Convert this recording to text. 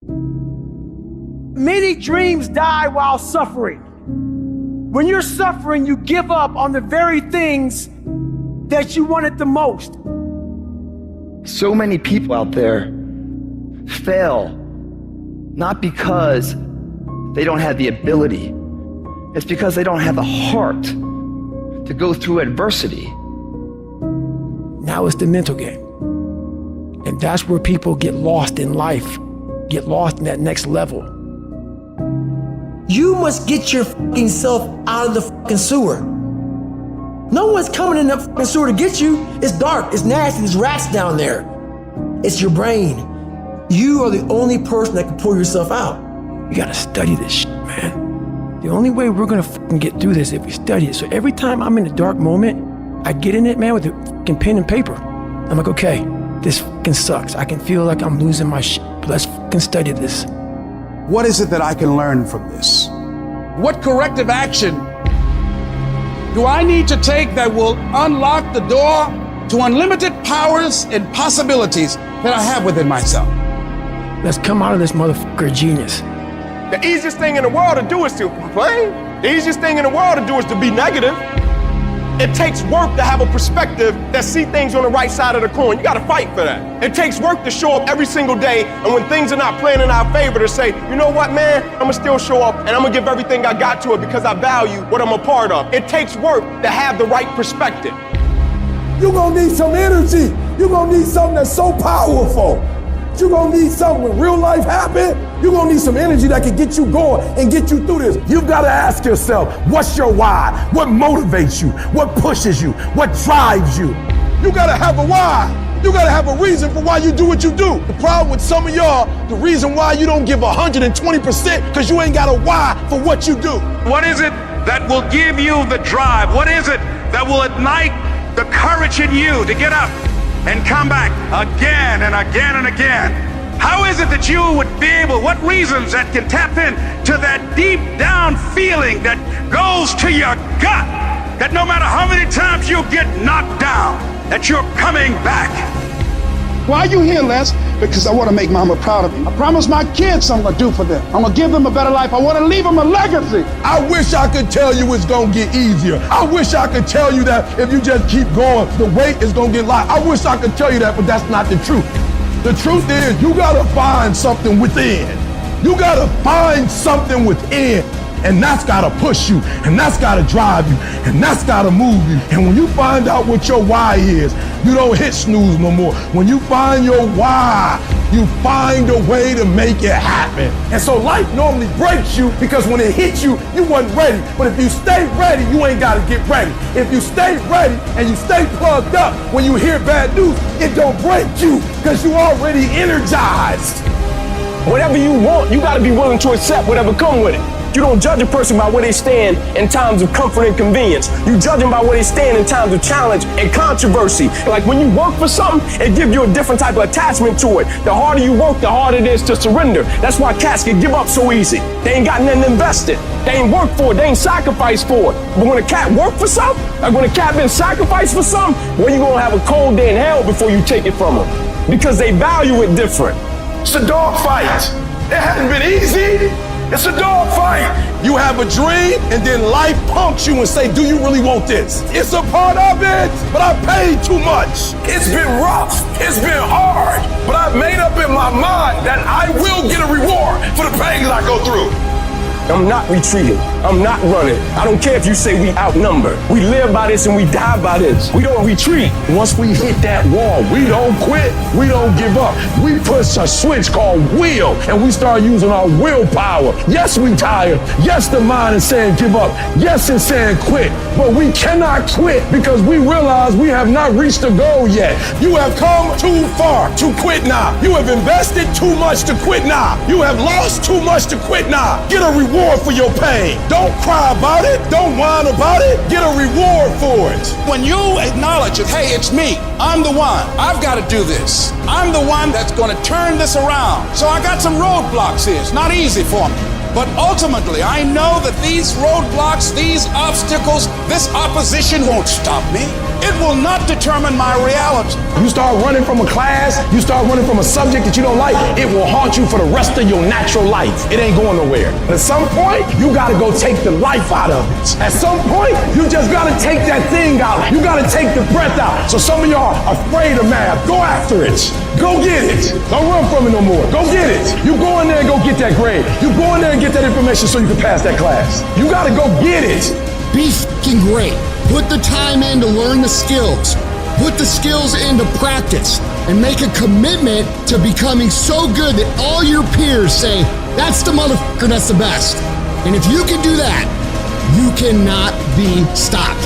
Many dreams die while suffering. When you're suffering, you give up on the very things that you wanted the most. So many people out there fail, not because they don't have the ability. It's because they don't have the heart to go through adversity. Now it's the mental game. And that's where people get lost in life, get lost in that next level. You must get your fucking self out of the fucking sewer. No one's coming in that fucking sewer to get you. It's dark, it's nasty, there's rats down there. It's your brain. You are the only person that can pull yourself out. You gotta study this shit, man. The only way we're gonna fucking get through this is if we study it. So every time I'm in a dark moment, I get in it, man, with a fucking pen and paper. I'm like, okay, this fucking sucks. I can feel like I'm losing my shit, but let's fucking study this. What is it that I can learn from this? What corrective action do I need to take that will unlock the door to unlimited powers and possibilities that I have within myself? Let's come out of this motherfucker genius. The easiest thing in the world to do is to complain. The easiest thing in the world to do is to be negative. It takes work to have a perspective that see things on the right side of the coin. You gotta fight for that. It takes work to show up every single day, and when things are not playing in our favor, to say, you know what, man, I'm gonna still show up, and I'm gonna give everything I got to it because I value what I'm a part of. It takes work to have the right perspective. You're gonna need some energy. You're gonna need something that's so powerful. You're gonna need something when real life happens. You're gonna need some energy that can get you going and get you through this. You've gotta ask yourself, what's your why? What motivates you? What pushes you? What drives you? You gotta have a why. You gotta have a reason for why you do what you do. The problem with some of y'all, the reason why you don't give 120% because you ain't got a why for what you do. What is it that will give you the drive? What is it that will ignite the courage in you to get up and come back again and again and again? How is it that you would be able, what reasons that can tap in to that deep down feeling that goes to your gut, that no matter how many times you get knocked down, that you're coming back? Why are you here, Les? Because I want to make Mama proud of me. I promise my kids I'm going to do for them. I'm going to give them a better life. I want to leave them a legacy. I wish I could tell you it's gonna get easier. I wish I could tell you that if you just keep going, the weight is gonna get light. I wish I could tell you that, but that's not the truth. The truth is, you gotta find something within. You gotta find something within. And that's gotta push you, and that's gotta drive you, and that's gotta move you. And when you find out what your why is, you don't hit snooze no more. When you find your why, you find a way to make it happen. And so life normally breaks you because when it hits you, you wasn't ready. But if you stay ready, you ain't gotta get ready. If you stay ready and you stay plugged up, when you hear bad news, it don't break you because you already energized. Whatever you want, you gotta be willing to accept whatever come with it. You don't judge a person by where they stand in times of comfort and convenience. You judge them by where they stand in times of challenge and controversy. Like when you work for something, it gives you a different type of attachment to it. The harder you work, the harder it is to surrender. That's why cats can give up so easy. They ain't got nothing invested. They ain't worked for it. They ain't sacrificed for it. But when a cat worked for something, like when a cat been sacrificed for something, well, you gonna have a cold day in hell before you take it from them. Because they value it different. It's a dog fight. It hasn't been easy. It's a dog fight. You have a dream and then life punks you and say, do you really want this? It's a part of it, but I paid too much. It's been rough. It's been hard, but I've made up in my mind that I will get a reward for the pain that I go through. I'm not retreating. I'm not running. I don't care if you say we outnumber. We live by this and we die by this. We don't retreat. Once we hit that wall, we don't quit. We don't give up. We push a switch called will, and we start using our willpower. Yes, we tired. Yes, the mind is saying give up. Yes, it's saying quit. But we cannot quit because we realize we have not reached the goal yet. You have come too far to quit now. You have invested too much to quit now. You have lost too much to quit now. Get a reward for your pain. Don't cry about it. Don't whine about it. Get a reward for it. When you acknowledge it, hey, it's me. I'm the one. I've got to do this. I'm the one that's going to turn this around. So I got some roadblocks here. It's not easy for me. But ultimately, I know that these roadblocks, these obstacles, this opposition won't stop me. It will not determine my reality. You start running from a class, you start running from a subject that you don't like, it will haunt you for the rest of your natural life. It ain't going nowhere. At some point, you gotta go take the life out of it. At some point, you just gotta take that thing out. You gotta take the breath out. So some of y'all are afraid of math. Go after it. Go get it. Don't run from it no more. Go get it. You go in there and go get that grade. You go in there and get that information so you can pass that class. You gotta go get it. Be f***ing great. Put the time in to learn the skills. Put the skills into practice and make a commitment to becoming so good that all your peers say, that's the motherfucker, that's the best. And if you can do that, you cannot be stopped.